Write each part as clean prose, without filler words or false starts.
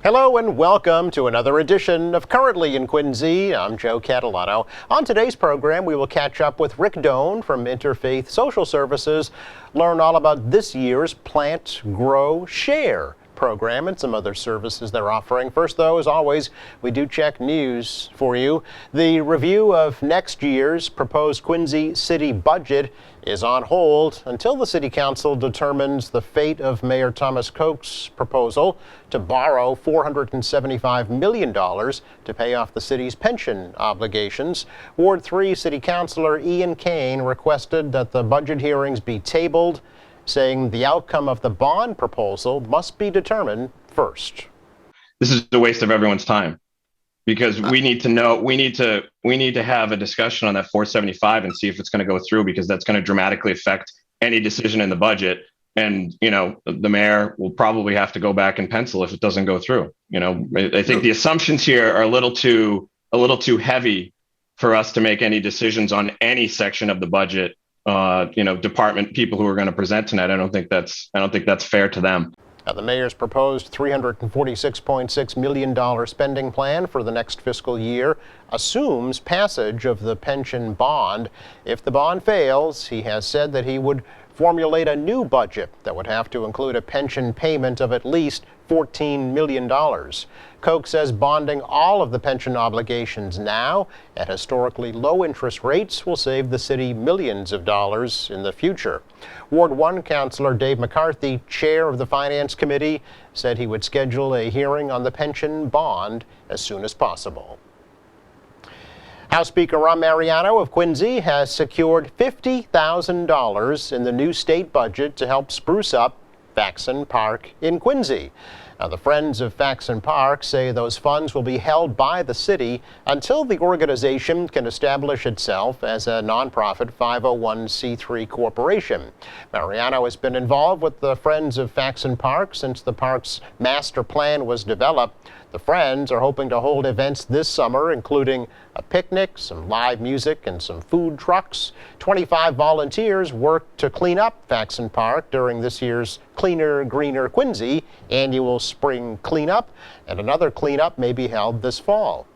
Hello and welcome to another edition of Currently in Quincy. I'm Joe Catalano. On today's program, we will catch up with Rick Doan from Interfaith Social Services, learn all about this year's Plant, Grow, Share program and some other services they're offering. First, though, as always, we do check news for you. The review of next year's proposed Quincy city budget is on hold until the City Council determines the fate of Mayor Thomas Koch's proposal to borrow $475 million to pay off the city's pension obligations. Ward 3 City Councilor Ian Kane requested that the budget hearings be tabled, saying the outcome of the bond proposal must be determined first. This is a waste of everyone's time, because we need to know, we need to have a discussion on that 475 and see if it's going to go through, because that's going to dramatically affect any decision in the budget. And, you know, the mayor will probably have to go back and pencil if it doesn't go through. You know, I think the assumptions here are a little too heavy for us to make any decisions on any section of the budget. Department people who are going to present tonight. I don't think that's fair to them. Now, the mayor's proposed $346.6 million spending plan for the next fiscal year assumes passage of the pension bond. If the bond fails, he has said that he would formulate a new budget that would have to include a pension payment of at least $14 million. Koch says bonding all of the pension obligations now at historically low interest rates will save the city millions of dollars in the future. Ward 1 Councilor Dave McCarthy, chair of the Finance Committee, said he would schedule a hearing on the pension bond as soon as possible. House Speaker Rahm Mariano of Quincy has secured $50,000 in the new state budget to help spruce up Faxon Park in Quincy. Now, the Friends of Faxon Park say those funds will be held by the city until the organization can establish itself as a nonprofit 501c3 corporation. Mariano has been involved with the Friends of Faxon Park since the park's master plan was developed. The Friends are hoping to hold events this summer, including a picnic, some live music, and some food trucks. 25 volunteers worked to clean up Faxon Park during this year's Cleaner, Greener Quincy annual spring cleanup, and another cleanup may be held this fall.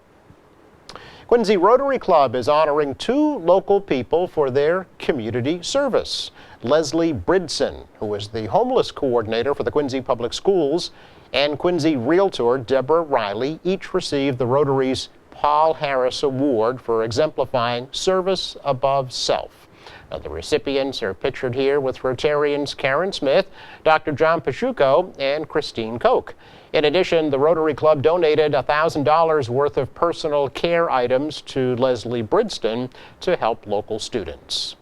Quincy Rotary Club is honoring two local people for their community service. Leslie Bridson, who is the homeless coordinator for the Quincy Public Schools, and Quincy Realtor Deborah Riley each received the Rotary's Paul Harris Award for exemplifying service above self. Now, the recipients are pictured here with Rotarians Karen Smith, Dr. John Pachuco, and Christine Koch. In addition, the Rotary Club donated $1,000 worth of personal care items to Leslie Bridson to help local students.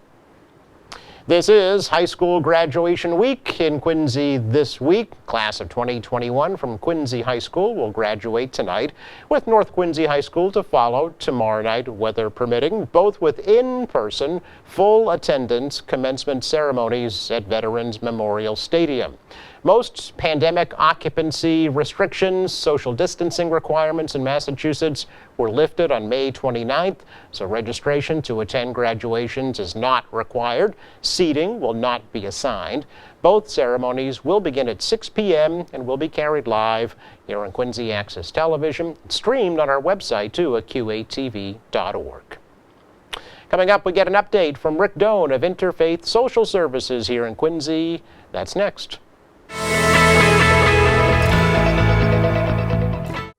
This is high school graduation week in Quincy this week. Class of 2021 from Quincy High School will graduate tonight, with North Quincy High School to follow tomorrow night, weather permitting, both with in-person, full attendance commencement ceremonies at Veterans Memorial Stadium. Most pandemic occupancy restrictions, social distancing requirements in Massachusetts were lifted on May 29th, so registration to attend graduations is not required. Seating will not be assigned. Both ceremonies will begin at 6 p.m. and will be carried live here on Quincy Access Television, streamed on our website too at qatv.org. Coming up, we get an update from Rick Doan of Interfaith Social Services here in Quincy. That's next.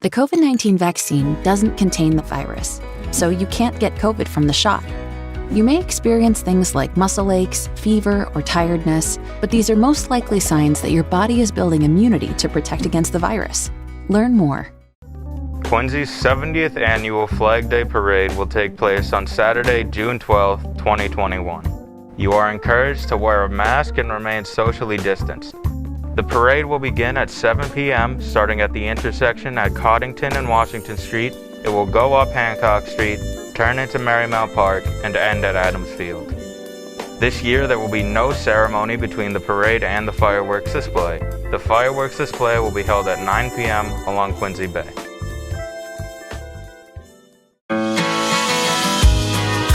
The COVID-19 vaccine doesn't contain the virus, so you can't get COVID from the shot. You may experience things like muscle aches, fever, or tiredness, but these are most likely signs that your body is building immunity to protect against the virus. Learn more. Quincy's 70th annual Flag Day Parade will take place on Saturday, June 12, 2021. You are encouraged to wear a mask and remain socially distanced. The parade will begin at 7 p.m., starting at the intersection at Coddington and Washington Street. It will go up Hancock Street, turn into Marymount Park, and end at Adams Field. This year, there will be no ceremony between the parade and the fireworks display. The fireworks display will be held at 9 p.m. along Quincy Bay.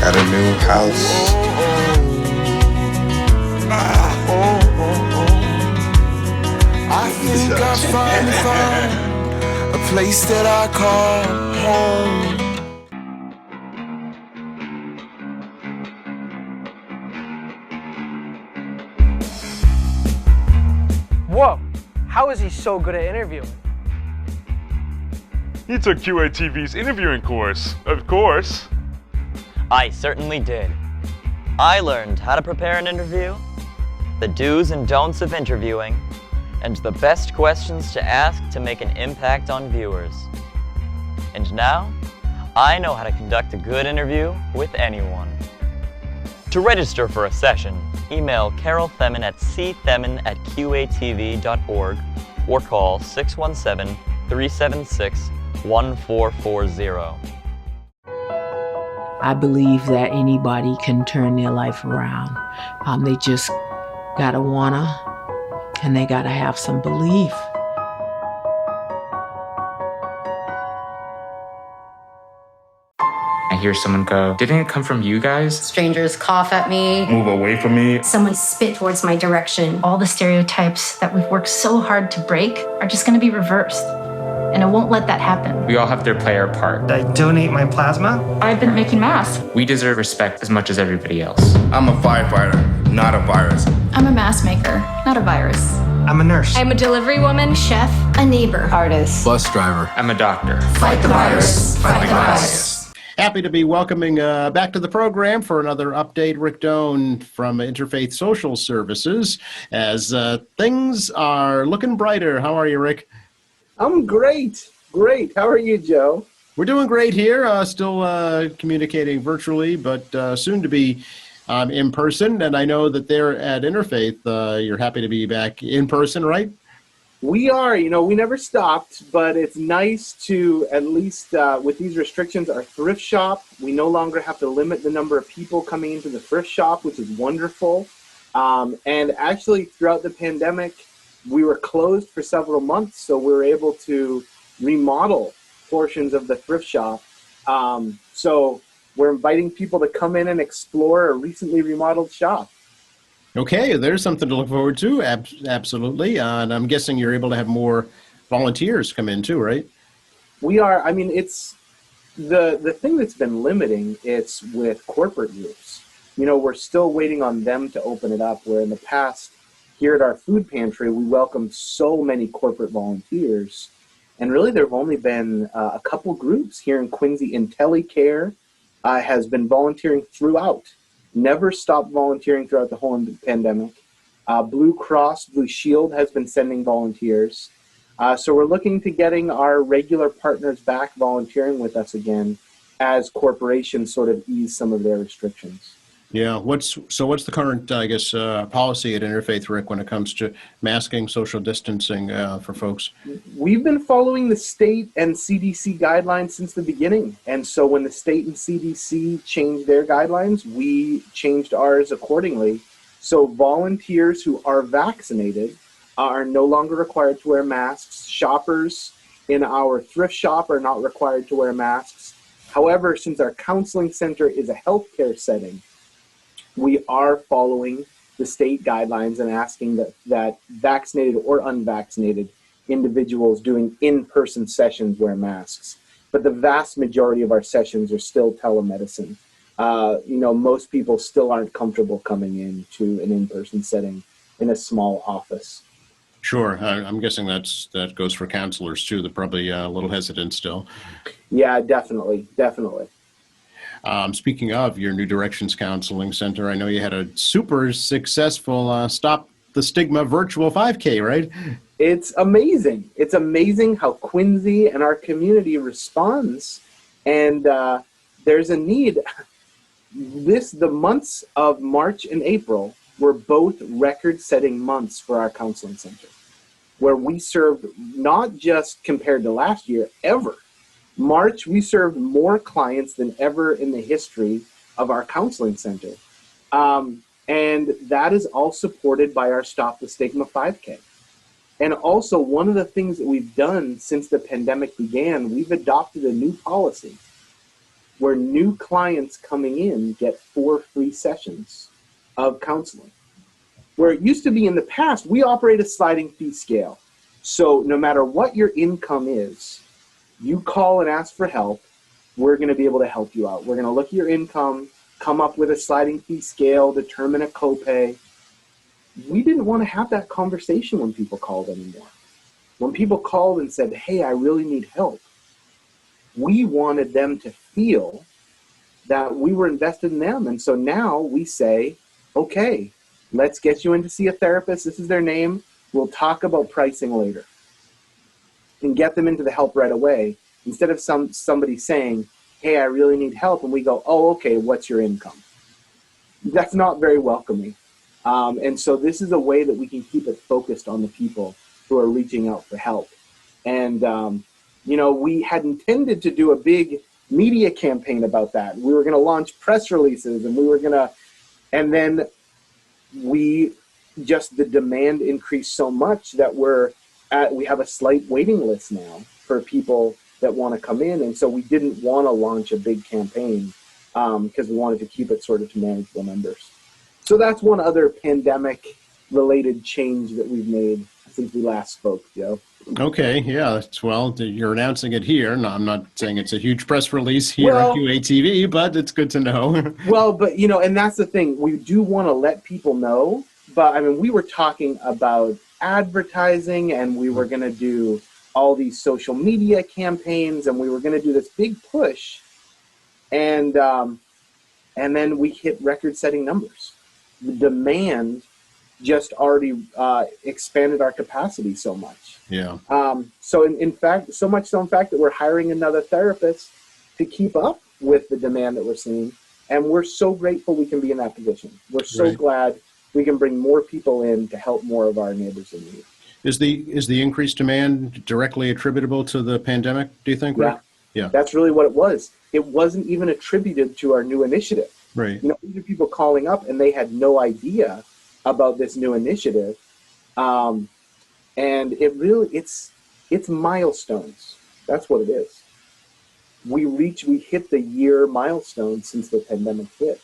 Got a new house. I think I finally found place that I call home. Whoa, how is he so good at interviewing? He took QATV's interviewing course, of course. I certainly did. I learned how to prepare an interview, the do's and don'ts of interviewing, and the best questions to ask to make an impact on viewers. And now, I know how to conduct a good interview with anyone. To register for a session, email Carol Themin at cthemin@qatv.org or call 617-376-1440. I believe that anybody can turn their life around. They just gotta wanna, and they gotta have some belief. I hear someone go, "Didn't it come from you guys?" Strangers cough at me. Move away from me. Someone spit towards my direction. All the stereotypes that we've worked so hard to break are just going to be reversed. And I won't let that happen. We all have to play our part. I donate my plasma. I've been making masks. We deserve respect as much as everybody else. I'm a firefighter, not a virus. I'm a mask maker, not a virus. I'm a nurse. I'm a delivery woman, chef, a neighbor, artist. Bus driver. I'm a doctor. Fight the virus. Fight the virus. Happy to be welcoming back to the program for another update, Rick Doan from Interfaith Social Services, as things are looking brighter. How are you, Rick? I'm great. Great. How are you, Joe? We're doing great here. Still communicating virtually, but soon to be in person. And I know that there at Interfaith, you're happy to be back in person, right? We are. We never stopped, but it's nice to, at least with these restrictions, our thrift shop, we no longer have to limit the number of people coming into the thrift shop, which is wonderful. And actually, throughout the pandemic, we were closed for several months, so we were able to remodel portions of the thrift shop. So we're inviting people to come in and explore a recently remodeled shop. Okay, there's something to look forward to. Absolutely. And I'm guessing you're able to have more volunteers come in too, right? We are. I mean, it's the thing that's been limiting, it's with corporate groups. We're still waiting on them to open it up, where in the past, here at our food pantry, we welcomed so many corporate volunteers. And really, there have only been a couple groups here in Quincy. IntelliCare has been volunteering throughout. Never stopped volunteering throughout the whole pandemic. Blue Cross Blue Shield has been sending volunteers. So we're looking to getting our regular partners back volunteering with us again as corporations sort of ease some of their restrictions. Yeah. What's the current, policy at Interfaith, Rick, when it comes to masking, social distancing for folks? We've been following the state and CDC guidelines since the beginning. And so when the state and CDC changed their guidelines, we changed ours accordingly. So volunteers who are vaccinated are no longer required to wear masks. Shoppers in our thrift shop are not required to wear masks. However, since our counseling center is a healthcare setting, we are following the state guidelines and asking that vaccinated or unvaccinated individuals doing in-person sessions wear masks. But the vast majority of our sessions are still telemedicine. Most people still aren't comfortable coming into an in-person setting in a small office. Sure. I'm guessing that goes for counselors too. They're probably a little hesitant still. Yeah, definitely. Speaking of your New Directions Counseling Center, I know you had a super successful Stop the Stigma virtual 5K, right? It's amazing. It's amazing how Quincy and our community responds. And there's a need. The months of March and April were both record-setting months for our counseling center, where we served, not just compared to last year, ever. March, we served more clients than ever in the history of our counseling center. And that is all supported by our Stop the Stigma 5K. And also, one of the things that we've done since the pandemic began, we've adopted a new policy where new clients coming in get 4 free sessions of counseling. Where it used to be in the past, we operate a sliding fee scale. So no matter what your income is, You call and ask for help. We're going to be able to help you out. We're going to look at your income, come up with a sliding fee scale, determine a copay. We didn't want to have that conversation when people called anymore. When people called and said, hey, I really need help, we wanted them to feel that we were invested in them. And so now we say, okay, let's get you in to see a therapist. This is their name. We'll talk about pricing later. And get them into the help right away. Instead of somebody saying, hey, I really need help. And we go, oh, okay, what's your income? That's not very welcoming. And so this is a way that we can keep it focused on the people who are reaching out for help. And, we had intended to do a big media campaign about that. We were going to launch press releases and and then the demand increased so much that we have a slight waiting list now for people that want to come in. And so we didn't want to launch a big campaign because we wanted to keep it sort of to manageable numbers. So that's one other pandemic related change that we've made since we last spoke, Joe. Okay, yeah. Well, you're announcing it here. No, I'm not saying it's a huge press release here on QATV, but it's good to know. Well, but, and that's the thing. We do want to let people know. But, we were talking about advertising, and we were going to do all these social media campaigns, and we were going to do this big push. And then we hit record-setting numbers. The demand just already expanded our capacity so much. Yeah. So in fact that we're hiring another therapist to keep up with the demand that we're seeing. And we're so grateful we can be in that position. We're so glad we can bring more people in to help more of our neighbors in need. Is the increased demand directly attributable to the pandemic, do you think? Yeah. Yeah. That's really what it was. It wasn't even attributed to our new initiative. Right. These are people calling up and they had no idea about this new initiative. And it's milestones. That's what it is. We hit the year milestone since the pandemic hit.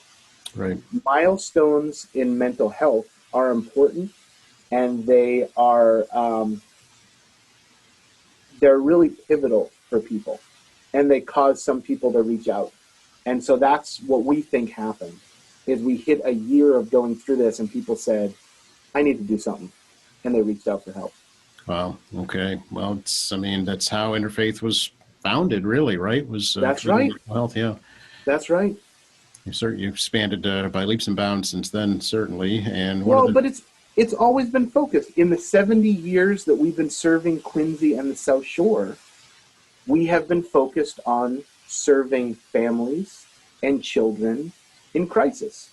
Right. Milestones in mental health are important, and they are they're really pivotal for people, and they cause some people to reach out. And so that's what we think happened, is we hit a year of going through this and people said, I need to do something. And they reached out for help. Wow. Okay. Well, that's how Interfaith was founded, really, right? That's right. Health, yeah. That's right. You've expanded by leaps and bounds since then, certainly. And but it's always been focused. In the 70 years that we've been serving Quincy and the South Shore, we have been focused on serving families and children in crisis.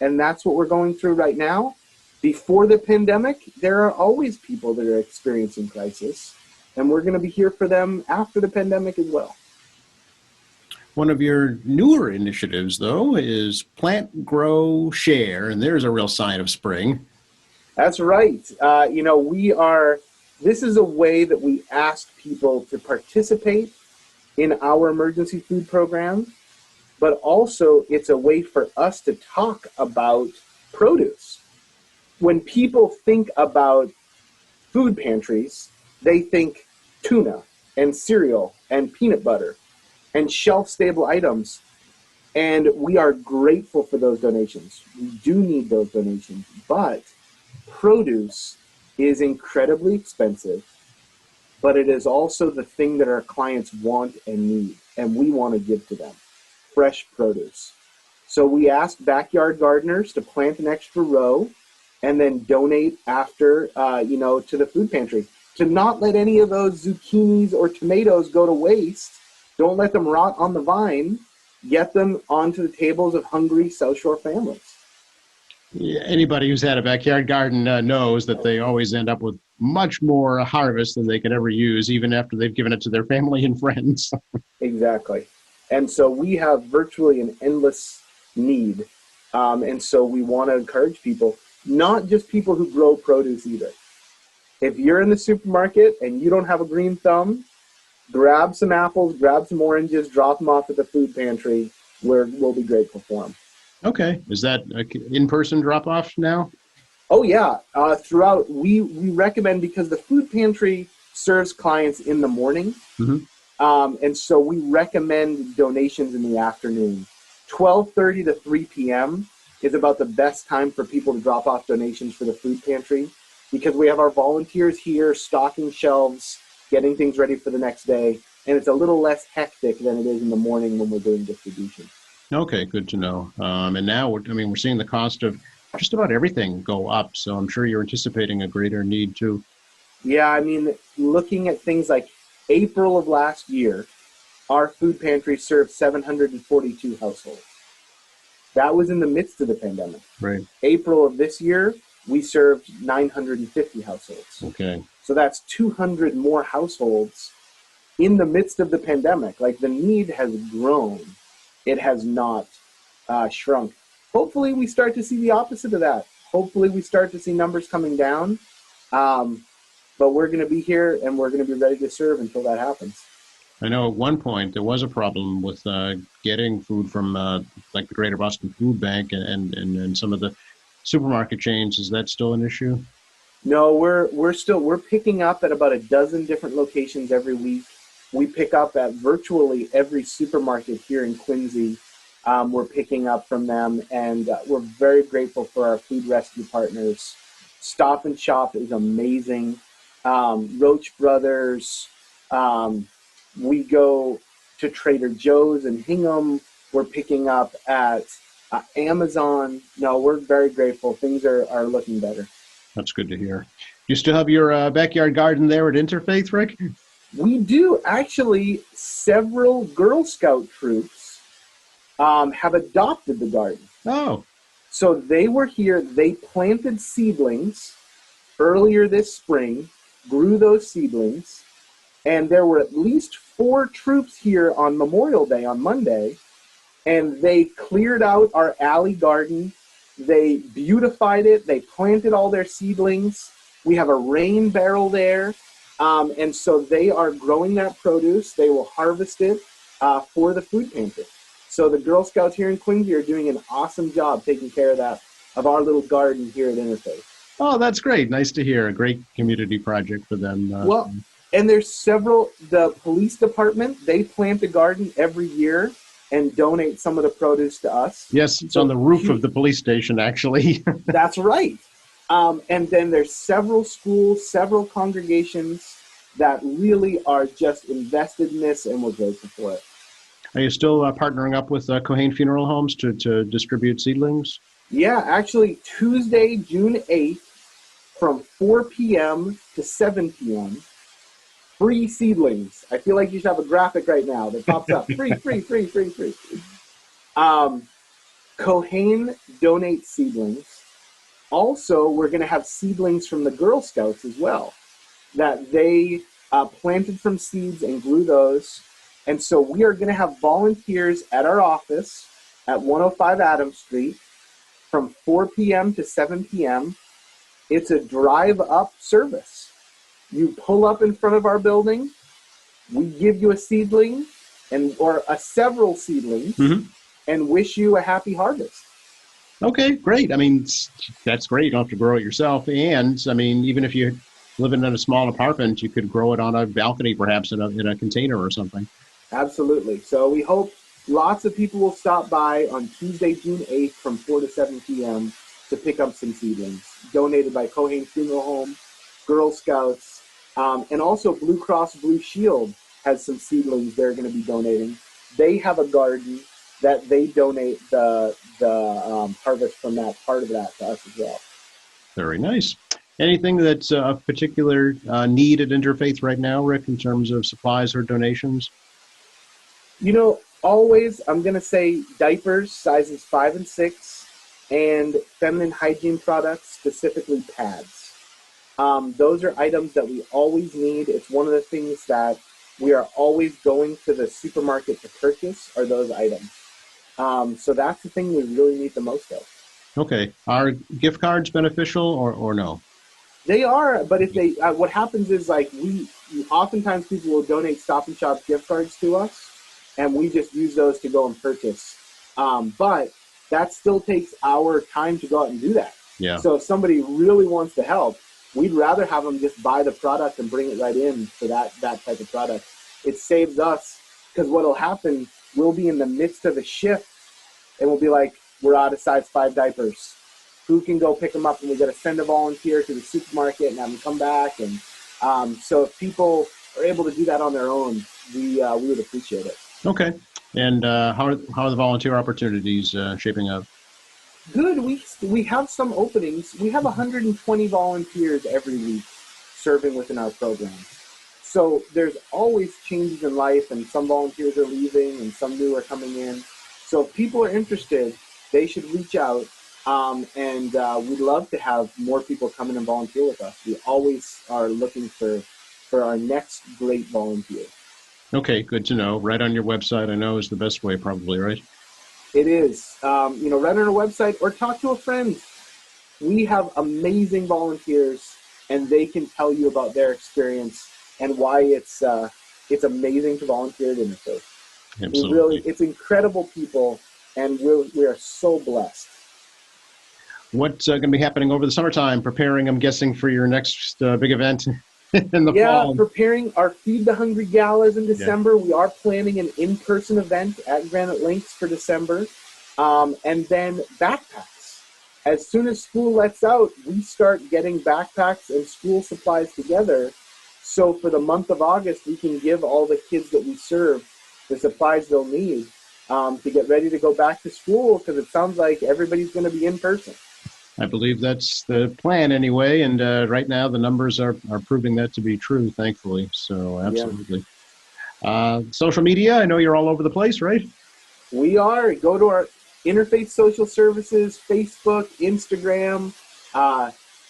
And that's what we're going through right now. Before the pandemic, there are always people that are experiencing crisis, and we're going to be here for them after the pandemic as well. One of your newer initiatives, though, is Plant, Grow, Share, and there's a real sign of spring. That's right. This is a way that we ask people to participate in our emergency food program, but also it's a way for us to talk about produce. When people think about food pantries, they think tuna and cereal and peanut butter and shelf-stable items. And we are grateful for those donations. We do need those donations, but produce is incredibly expensive, but it is also the thing that our clients want and need, and we want to give to them, fresh produce. So we asked backyard gardeners to plant an extra row and then donate after, to the food pantry. To not let any of those zucchinis or tomatoes go to waste. Don't let them rot on the vine. Get them onto the tables of hungry South Shore families. Yeah, anybody who's had a backyard garden knows that they always end up with much more harvest than they could ever use, even after they've given it to their family and friends. Exactly. And so we have virtually an endless need. And so we want to encourage people, not just people who grow produce either. If you're in the supermarket and you don't have a green thumb, grab some apples, grab some oranges, drop them off at the food pantry, where we'll be grateful for them. Okay. Is that in-person drop-off now? Oh, yeah. Throughout, we recommend, because the food pantry serves clients in the morning, And so we recommend donations in the afternoon. 12:30 to 3 p.m. is about the best time for people to drop off donations for the food pantry, because we have our volunteers here stocking shelves, getting things ready for the next day, and it's a little less hectic than it is in the morning when we're doing distribution. Okay, good to know. And now, we're seeing the cost of just about everything go up, so I'm sure you're anticipating a greater need too. Yeah, I mean, looking at things like April of last year, our food pantry served 742 households. That was in the midst of the pandemic. Right. April of this year, we served 950 households. Okay. So that's 200 more households in the midst of the pandemic. Like, the need has grown. It has not shrunk. Hopefully we start to see the opposite of that. Hopefully we start to see numbers coming down. But we're going to be here and we're going to be ready to serve until that happens. I know at one point there was a problem with getting food from like the Greater Boston Food Bank and some of the supermarket chains. Is that still an issue? No, we're picking up at about a dozen different locations every week. We pick up at virtually every supermarket here in Quincy. We're picking up from them, and we're very grateful for our food rescue partners. Stop and Shop is amazing. Roach Brothers. We go to Trader Joe's and Hingham. We're picking up at Amazon. No, we're very grateful. Things are looking better. That's good to hear. You still have your backyard garden there at Interfaith, Rick? We do. Actually, several Girl Scout troops have adopted the garden. Oh. So they were here. They planted seedlings earlier this spring, grew those seedlings, and there were at least 4 troops here on Memorial Day, on Monday, and they cleared out our alley garden. They beautified it. They planted all their seedlings. We have a rain barrel there. And so they are growing that produce. They will harvest it for the food pantry. So the Girl Scouts here in Quincy are doing an awesome job taking care of that, of our little garden here at Interfaith. Oh, that's great. Nice to hear. A great community project for them. Well, and there's several, the police department, they plant a garden every year and donate some of the produce to us. Yes, it's on the roof of the police station, actually. That's right. And then there's several schools, several congregations that really are just invested in this, and we're grateful for it. Are you still partnering up with Cohane Funeral Homes to distribute seedlings? Yeah, actually, Tuesday, June 8th, from 4 p.m. to 7 p.m., free seedlings. I feel like you should have a graphic right now that pops up. Free. Cohane donates seedlings. Also, we're going to have seedlings from the Girl Scouts as well, that they planted from seeds and grew those. And so we are going to have volunteers at our office at 105 Adams Street from 4 p.m. to 7 p.m. It's a drive-up service. You pull up in front of our building, we give you a seedling or several seedlings, and wish you a happy harvest. Okay, great. I mean, that's great. You don't have to grow it yourself. And, I mean, even if you live in a small apartment, you could grow it on a balcony, perhaps in a container or something. Absolutely. So we hope lots of people will stop by on Tuesday, June 8th from 4 to 7 p.m. to pick up some seedlings donated by Cohane Funeral Home, Girl Scouts, and also Blue Cross Blue Shield has some seedlings they're going to be donating. They have a garden that they donate the harvest from that, part of that, to us as well. Very nice. Anything that's of particular need at Interfaith right now, Rick, in terms of supplies or donations? You know, always, I'm going to say diapers, sizes 5 and 6, and feminine hygiene products, specifically pads. Those are items that we always need. It's one of the things that we are always going to the supermarket to purchase, are those items. So that's the thing we really need the most of. Okay. Are gift cards beneficial or no? They are, but if they, what happens is, like, oftentimes people will donate Stop and Shop gift cards to us, and we just use those to go and purchase. But that still takes our time to go out and do that. Yeah. So if somebody really wants to help, we'd rather have them just buy the product and bring it right in for that type of product it saves us, because what'll happen, we'll be in the midst of a shift and we'll be like, we're out of size 5 diapers. Who can go pick them up? And we got to send a volunteer to the supermarket and have them come back. And so if people are able to do that on their own, we would appreciate it. Okay. And how are the volunteer opportunities shaping up? Good. We have some openings. We have 120 volunteers every week serving within our program. So there's always changes in life, and some volunteers are leaving and some new are coming in. So if people are interested, they should reach out. And we'd love to have more people come in and volunteer with us. We always are looking for our next great volunteer. Okay, good to know. Right on your website, I know, is the best way, probably, right? It is. Right on our website, or talk to a friend. We have amazing volunteers, and they can tell you about their experience and why it's amazing to volunteer at Interfaith. Absolutely. It's incredible people, and we are so blessed. What's going to be happening over the summertime? Preparing, I'm guessing, for your next big event in the fall. Preparing our Feed the Hungry Galas in December. Yeah. We are planning an in-person event at Granite Links for December. And then backpacks. As soon as school lets out, we start getting backpacks and school supplies together. So for the month of August, we can give all the kids that we serve the supplies they'll need to get ready to go back to school, because it sounds like everybody's going to be in person. I believe that's the plan anyway, and right now the numbers are proving that to be true, thankfully. So absolutely. Yeah. Social media, I know you're all over the place, right? We are. Go to our Interfaith Social Services, Facebook, Instagram,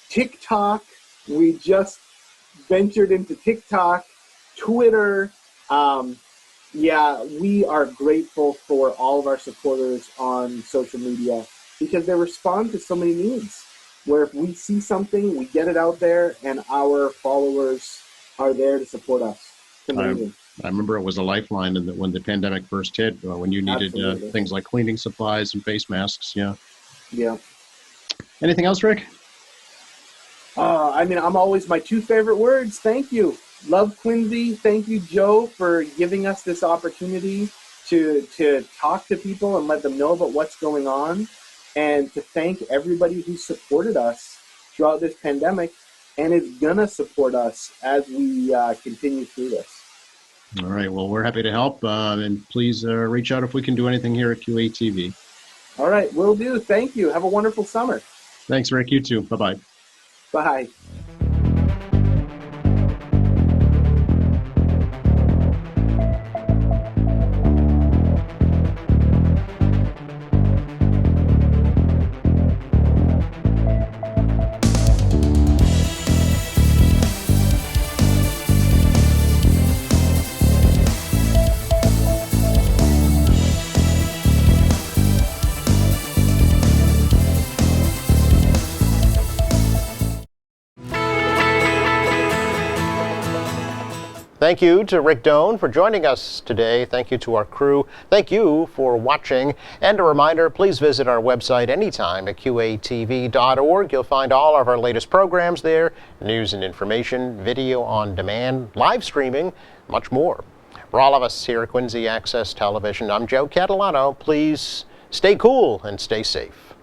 TikTok. We just ventured into TikTok, Twitter. We are grateful for all of our supporters on social media, because they respond to so many needs, where if we see something, we get it out there, and our followers are there to support us. I remember it was a lifeline when the pandemic first hit, when you needed things like cleaning supplies and face masks. Yeah. Anything else, Rick? I'm always my 2 favorite words. Thank you. Love Quincy. Thank you, Joe, for giving us this opportunity to talk to people and let them know about what's going on. And to thank everybody who supported us throughout this pandemic and is going to support us as we continue through this. All right. Well, we're happy to help. And please reach out if we can do anything here at QATV. All right. Will do. Thank you. Have a wonderful summer. Thanks, Rick. You too. Bye-bye. Bye. Thank you to Rick Doan for joining us today. Thank you to our crew. Thank you for watching. And a reminder, please visit our website anytime at QATV.org. You'll find all of our latest programs there, news and information, video on demand, live streaming, much more. For all of us here at Quincy Access Television, I'm Joe Catalano. Please stay cool and stay safe.